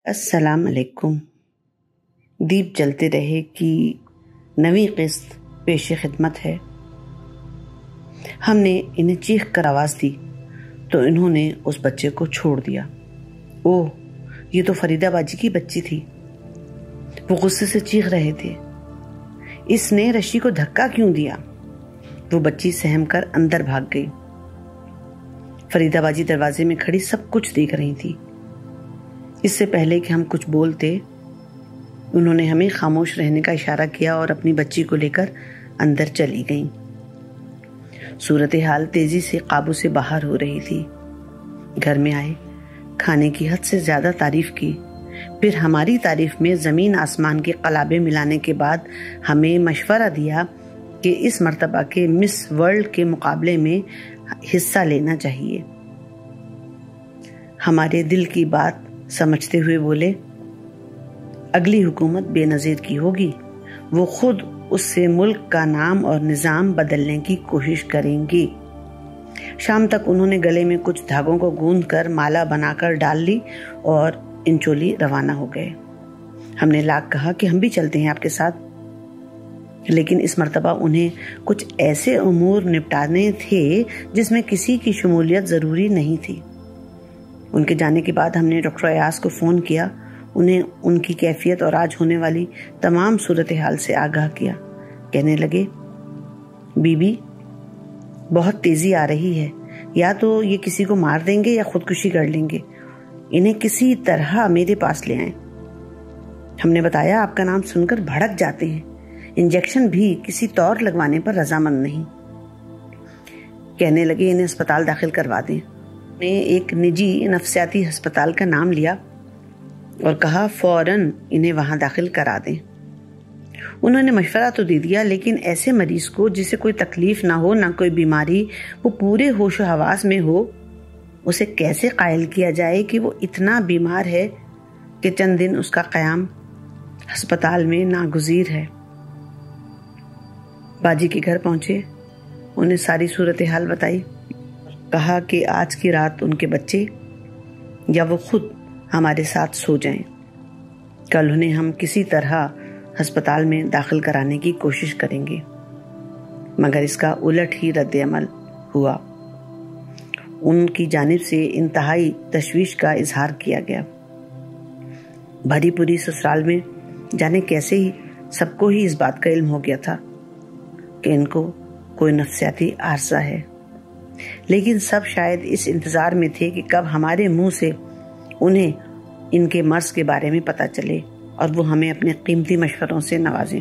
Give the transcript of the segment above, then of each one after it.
السلام علیکم. دیپ جلتے رہے کی نویں قسط پیش خدمت ہے. ہم نے انہیں چیخ کر آواز دی تو انہوں نے اس بچے کو چھوڑ دیا. اوہ، یہ تو فریدہ باجی کی بچی تھی. وہ غصے سے چیخ رہے تھے. اس نے رشی کو دھکا کیوں دیا؟ وہ بچی سہم کر اندر بھاگ گئی. فریدہ باجی دروازے میں کھڑی سب کچھ دیکھ رہی تھی. اس سے پہلے کہ ہم کچھ بولتے انہوں نے ہمیں خاموش رہنے کا اشارہ کیا اور اپنی بچی کو لے کر اندر چلی گئیں. صورتحال تیزی سے قابو سے باہر ہو رہی تھی. گھر میں آئے، کھانے کی حد سے زیادہ تعریف کی. پھر ہماری تعریف میں زمین آسمان کے قلابے ملانے کے بعد ہمیں مشورہ دیا کہ اس مرتبہ کے مس ورلڈ کے مقابلے میں حصہ لینا چاہیے. ہمارے دل کی بات سمجھتے ہوئے بولے، اگلی حکومت بے نظیر کی ہوگی. وہ خود اس سے ملک کا نام اور نظام بدلنے کی کوشش کریں گی. شام تک انہوں نے گلے میں کچھ دھاگوں کو گوندھ کر مالا بنا کر ڈال لی اور انچولی روانہ ہو گئے. ہم نے لاکھ کہا کہ ہم بھی چلتے ہیں آپ کے ساتھ، لیکن اس مرتبہ انہیں کچھ ایسے امور نپٹانے تھے جس میں کسی کی شمولیت ضروری نہیں تھی. ان کے جانے کے بعد ہم نے ڈاکٹر ایاز کو فون کیا، انہیں ان کی کیفیت اور آج ہونے والی تمام صورتحال سے آگاہ کیا. کہنے لگے، بی بی بہت تیزی آ رہی ہے. یا تو یہ کسی کو مار دیں گے یا خودکشی کر لیں گے. انہیں کسی طرح میرے پاس لے آئیں. ہم نے بتایا آپ کا نام سن کر بھڑک جاتے ہیں. انجیکشن بھی کسی طور لگوانے پر رضامند نہیں. کہنے لگے انہیں اسپتال داخل کروا دیں. نے ایک نجی نفسیاتی ہسپتال کا نام لیا اور کہا فوراً انہیں وہاں داخل کرا دیں. انہوں نے مشورہ تو دے دیا، لیکن ایسے مریض کو جسے کوئی تکلیف نہ ہو، نہ کوئی بیماری، وہ پورے ہوش و حواس میں ہو، اسے کیسے قائل کیا جائے کہ وہ اتنا بیمار ہے کہ چند دن اس کا قیام ہسپتال میں ناگزیر ہے. باجی کے گھر پہنچے، انہیں ساری صورتحال بتائی. کہا کہ آج کی رات ان کے بچے یا وہ خود ہمارے ساتھ سو جائیں. کل انہیں ہم کسی طرح ہسپتال میں داخل کرانے کی کوشش کریں گے. مگر اس کا الٹ ہی رد عمل ہوا. ان کی جانب سے انتہائی تشویش کا اظہار کیا گیا. بھری پوری سسرال میں جانے کیسے ہی سب کو ہی اس بات کا علم ہو گیا تھا کہ ان کو کوئی نفسیاتی عارضہ ہے. لیکن سب شاید اس انتظار میں تھے کہ کب ہمارے منہ سے انہیں ان کے مرض کے بارے میں پتہ چلے اور وہ ہمیں اپنے قیمتی مشوروں سے نوازیں.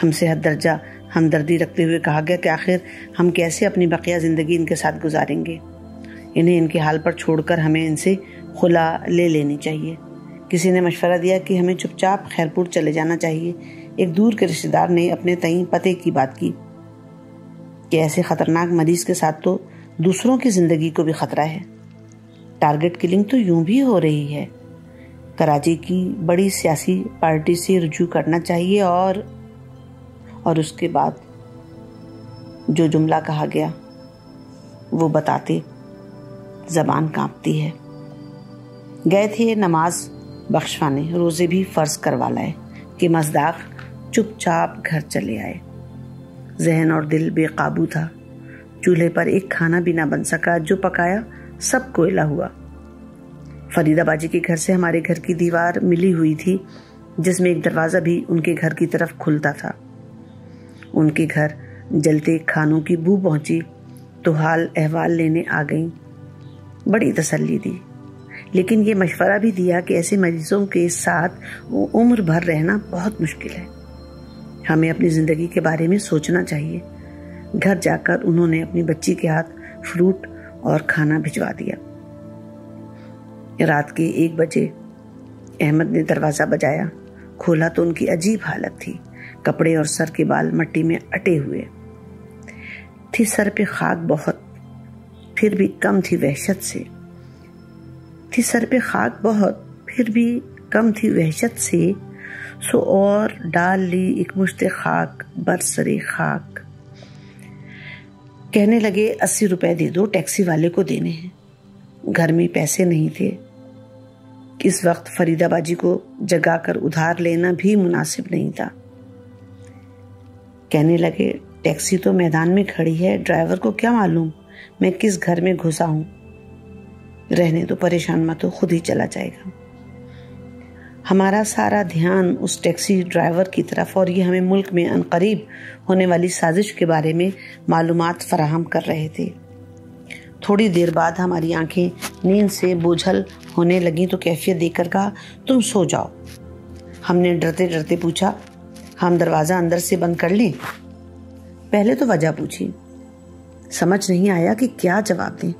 ہم سے حد درجہ ہمدردی رکھتے ہوئے کہا گیا کہ آخر ہم کیسے اپنی بقیہ زندگی ان کے ساتھ گزاریں گے. انہیں ان کے حال پر چھوڑ کر ہمیں ان سے خلا لے لینی چاہیے. کسی نے مشورہ دیا کہ ہمیں چپ چاپ خیرپور چلے جانا چاہیے. ایک دور کے رشتہ دار نے اپنے تئیں پتے کی بات کی کہ ایسے خطرناک مریض کے ساتھ تو دوسروں کی زندگی کو بھی خطرہ ہے. ٹارگٹ کلنگ تو یوں بھی ہو رہی ہے. کراچی کی بڑی سیاسی پارٹی سے رجوع کرنا چاہیے. اور اس کے بعد جو جملہ کہا گیا وہ بتاتے زبان کانپتی ہے. گئے تھے نماز بخشوانے، روزے بھی فرض کروا لائے کہ مصداق چپ چاپ گھر چلے آئے. ذہن اور دل بے قابو تھا. چولہے پر ایک کھانا بھی نہ بن سکا. جو پکایا سب کوئلہ ہوا. فریدہ باجی کے گھر سے ہمارے گھر کی دیوار ملی ہوئی تھی، جس میں ایک دروازہ بھی ان کے گھر کی طرف کھلتا تھا. ان کے گھر جلتے کھانوں کی بو پہنچی تو حال احوال لینے آ گئیں. بڑی تسلی دی، لیکن یہ مشورہ بھی دیا کہ ایسے مریضوں کے ساتھ عمر بھر رہنا بہت مشکل ہے. ہمیں اپنی زندگی کے بارے میں سوچنا چاہیے. گھر جا کر انہوں نے اپنی بچی کے ہاتھ فروٹ اور کھانا بھجوا دیا. رات کے 1 بجے احمد نے دروازہ بجایا. کھولا تو ان کی عجیب حالت تھی. کپڑے اور سر کے بال مٹی میں اٹے ہوئے تھی. سر پہ خاک بہت، پھر بھی کم تھی وحشت سے. سر پہ خاک بہت پھر بھی کم تھی وحشت سے. سو اور ڈال لی ایک مشت خاک برسرے خاک. کہنے لگے 80 روپے دے دو، ٹیکسی والے کو دینے ہیں. گھر میں پیسے نہیں تھے. इस वक्त फरीदा बाजी को जगा कर उधार लेना भी मुनासिब नहीं था। कहने लगे, टैक्सी तो मैदान में खड़ी है, ड्राइवर को क्या मालूम मैं किस घर में घुसा हूं। रहने तो परेशान मत हो, खुद ही चला जाएगा। हमारा सारा ध्यान उस टैक्सी ड्राइवर की तरफ और ये हमें मुल्क में अनकरीब होने वाली साजिश के बारे में मालूमात फराहम कर रहे थे। थोड़ी देर बाद हमारी आंखें नींद से बोझल होने लगी तो कैफियत देकर कहा, तुम सो जाओ। हमने डरते डरते पूछा, हम दरवाज़ा अंदर से बंद कर लें? पहले तो वजह पूछी, समझ नहीं आया कि क्या जवाब दें।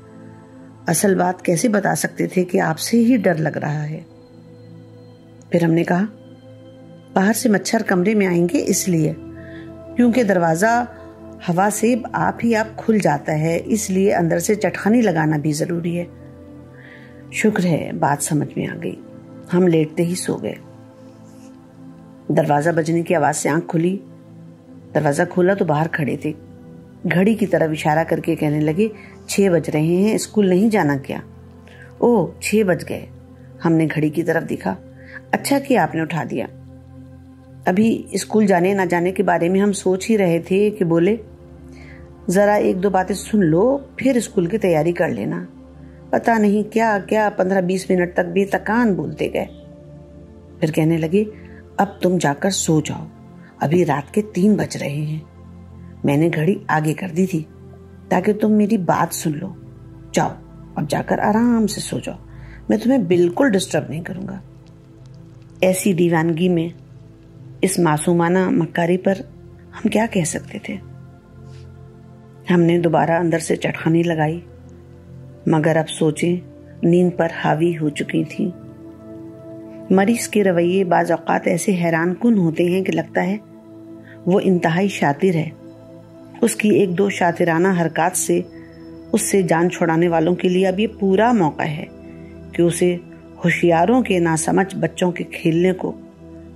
असल बात कैसे बता सकते थे कि आपसे ही डर लग रहा है। फिर हमने कहा, बाहर से मच्छर कमरे में आएंगे इसलिए, क्योंकि दरवाज़ा हवा से आप खुल जाता है, इसलिए अंदर से चटखानी लगाना भी ज़रूरी है। शुक्र है बात समझ में आ गई। हम लेटते ही सो गए। दरवाज़ा बजने की आवाज़ से आंख खुली। दरवाज़ा खोला तो बाहर खड़े थे। घड़ी की तरफ इशारा करके कहने लगे, 6 बज रहे हैं, स्कूल नहीं जाना क्या? ओह 6 बज गए। हमने घड़ी की तरफ देखा। अच्छा कि आपने उठा दिया। अभी स्कूल जाने ना जाने के बारे में हम सोच ही रहे थे कि बोले, ज़रा 1-2 बातें सुन लो फिर स्कूल की तैयारी कर लेना। पता नहीं क्या क्या 15-20 मिनट तक बेतकान बोलते गए। फिर कहने लगे, अब तुम जाकर सो जाओ, अभी रात के 3 बज रहे हैं। मैंने घड़ी आगे कर दी थी ताकि तुम मेरी बात सुन लो। जाओ अब जाकर आराम से सो जाओ, मैं तुम्हें बिल्कुल डिस्टर्ब नहीं करूंगा। ऐसी दीवानगी में, इस मासूमाना मक्कारी पर हम क्या कह सकते थे। हमने दोबारा अंदर से चटखानी लगाई, मगर अब सोचें नींद पर हावी हो चुकी थी। मरीज के रवैये बाज़ औक़ात ऐसे हैरान कुन होते हैं कि लगता है वो इंतहाई शातिर है। उसकी 1-2 शातिराना हरकत से उससे जान छुड़ाने वालों के लिए अब ये पूरा मौका है कि उसे होशियारों के नासमझ बच्चों के खेलने को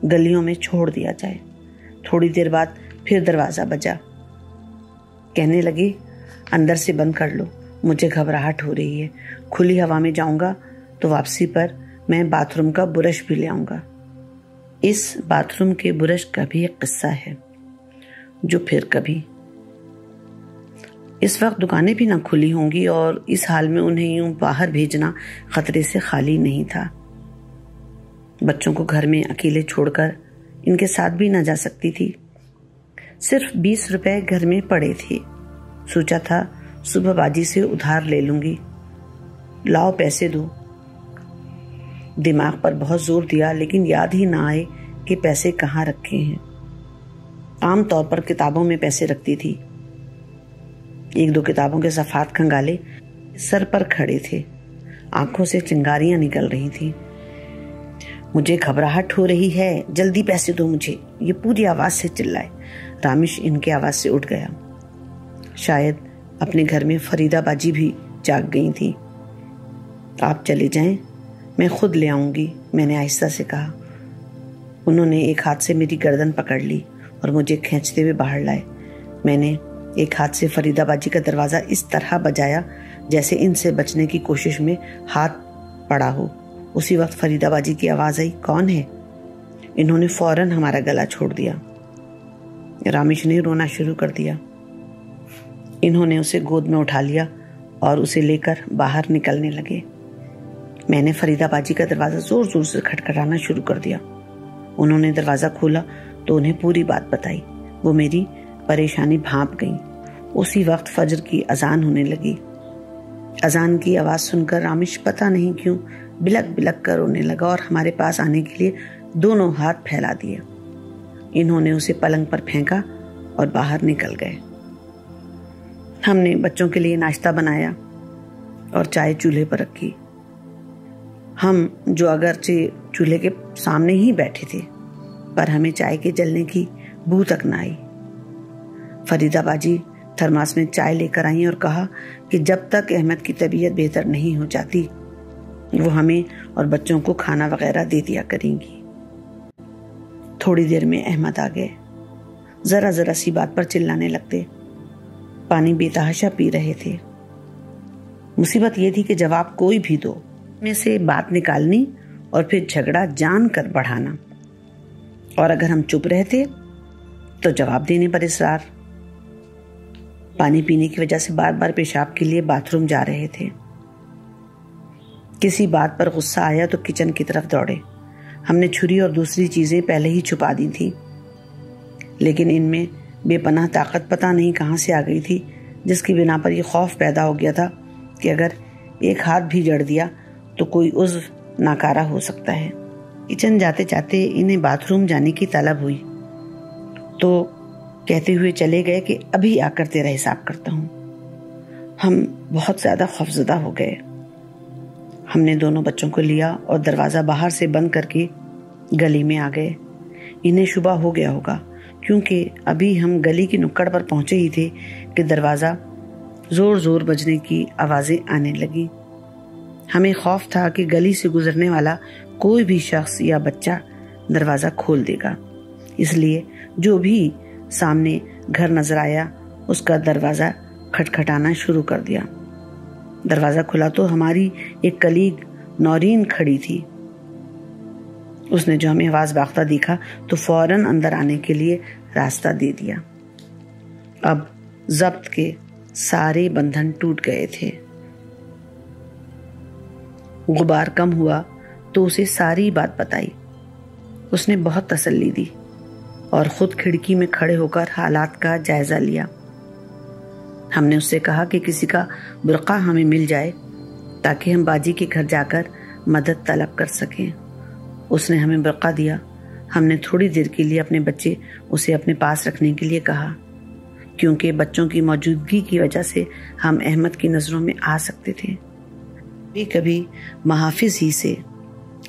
गलियों में छोड़ दिया जाए। थोड़ी देर बाद फिर दरवाज़ा बजा। कहने लगे, अंदर से बंद कर लो, मुझे घबराहट हो रही है। खुली हवा में जाऊंगा तो वापसी पर मैं बाथरूम का ब्रश भी ले आऊंगा। इस बाथरूम के ब्रश का भी एक किस्सा है जो फिर कभी। इस वक्त दुकानें भी ना खुली होंगी और इस हाल में उन्हें यूं बाहर भेजना खतरे से खाली नहीं था। बच्चों को घर में अकेले छोड़कर इनके साथ भी ना जा सकती थी। सिर्फ 20 रुपए घर में पड़े थे। सोचा था सुबह बाजी से उधार ले लूंगी। लाओ पैसे दो। दिमाग पर बहुत जोर दिया लेकिन याद ही ना आए कि पैसे कहाँ रखे हैं। आम तौर पर किताबों में पैसे रखती थी। 1-2 किताबों के सफ़ात खंगाले सर पर खड़े थे। आंखों से चिंगारियां निकल रही थी। मुझे घबराहट हो रही है, जल्दी पैसे दो मुझे, ये पूरी आवाज से चिल्लाए। रामिश इनके आवाज से उठ गया। शायद अपने घर में फरीदा बाजी भी जाग गई थी। आप चले जाएं, मैं खुद ले आऊंगी, मैंने आहिस्ता से कहा। उन्होंने एक हाथ से मेरी गर्दन पकड़ ली और मुझे खींचते हुए बाहर लाए। मैंने एक हाथ से फरीदा बाजी का दरवाज़ा इस तरह बजाया जैसे इनसे बचने की कोशिश में हाथ पड़ा हो। उसी वक्त फरीदा बाजी की आवाज़ आई, कौन है? इन्होंने फौरन हमारा गला छोड़ दिया। रामिश ने रोना शुरू कर दिया। इन्होंने उसे गोद में उठा लिया और उसे लेकर बाहर निकलने लगे। मैंने फरीदा बाजी का दरवाज़ा ज़ोर ज़ोर से खटखटाना शुरू कर दिया। उन्होंने दरवाज़ा खोला तो उन्हें पूरी बात बताई। वो मेरी परेशानी भांप गई। उसी वक्त फजर की अजान होने लगी। अजान की आवाज़ सुनकर रामिश पता नहीं क्यों बिलक बिलक कर रोने लगा और हमारे पास आने के लिए दोनों हाथ फैला दिए। इन्होंने उसे पलंग पर फेंका और बाहर निकल गए। हमने बच्चों के लिए नाश्ता बनाया और चाय चूल्हे पर रखी। हम जो अगरचे चूल्हे के सामने ही बैठे थे, पर हमें चाय के जलने की बू तक न आई। फरीदा बाजी थर्मास में चाय लेकर आई और कहा कि जब तक अहमद की तबीयत बेहतर नहीं हो जाती वो हमें और बच्चों को खाना वगैरह दे दिया करेंगी। थोड़ी देर में अहमद आ गए। जरा जरा सी बात पर चिल्लाने लगते। पानी बेतहाशा पी रहे थे। मुसीबत ये थी कि जवाब कोई भी दो, में से बात निकालनी और फिर झगड़ा जान कर बढ़ाना, और अगर हम चुप रहते तो जवाब देने पर इसरार। पानी पीने की वजह से बार बार पेशाब के लिए बाथरूम जा रहे थे। किसी बात पर गुस्सा आया तो किचन की तरफ दौड़े। हमने छुरी और दूसरी चीजें पहले ही छुपा दी थी, लेकिन इनमें बेपनाह ताकत पता नहीं कहां से आ गई थी, जिसकी बिना पर यह खौफ पैदा हो गया था कि अगर एक हाथ भी जड़ दिया तो कोई उज़्व नाकारा हो सकता है। किचन जाते जाते इन्हें बाथरूम जाने की तलब हुई तो कहते हुए चले गए कि अभी आकर तेरा हिसाब करता हूं। हम बहुत ज्यादा खौफजदा हो गए। हमने दोनों बच्चों को लिया और दरवाजा बाहर से बंद करके गली में आ गए। इन्हें शुबा हो गया होगा, क्योंकि अभी हम गली की नुक्कड़ पर पहुंचे ही थे कि दरवाजा जोर जोर बजने की आवाजें आने लगी। हमें खौफ था कि गली से गुजरने वाला कोई भी शख्स या बच्चा दरवाजा खोल देगा, इसलिए जो भी सामने घर नजर आया उसका दरवाजा खटखटाना शुरू कर दिया। दरवाजा खुला तो हमारी एक कलीग नौरीन खड़ी थी। उसने जो हमें आवाज बाख्ता देखा तो फौरन अंदर आने के लिए रास्ता दे दिया। अब जब्त के सारे बंधन टूट गए थे। गुबार कम हुआ तो उसे सारी बात बताई। उसने बहुत तसल्ली दी और खुद खिड़की में खड़े होकर हालात का जायजा लिया। हमने उससे कहा कि किसी का बुर्का हमें मिल जाए ताकि हम बाजी के घर जाकर मदद तलब कर सकें। उसने हमें बुर्का दिया। हमने थोड़ी देर के लिए अपने बच्चे उसे अपने पास रखने के लिए कहा, क्योंकि बच्चों की मौजूदगी की वजह से हम अहमद की नजरों में आ सकते थे। कभी कभी महाफिज ही से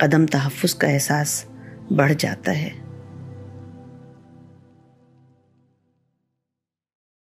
कदम तहफ़्फ़ुज़ का एहसास बढ़ जाता है।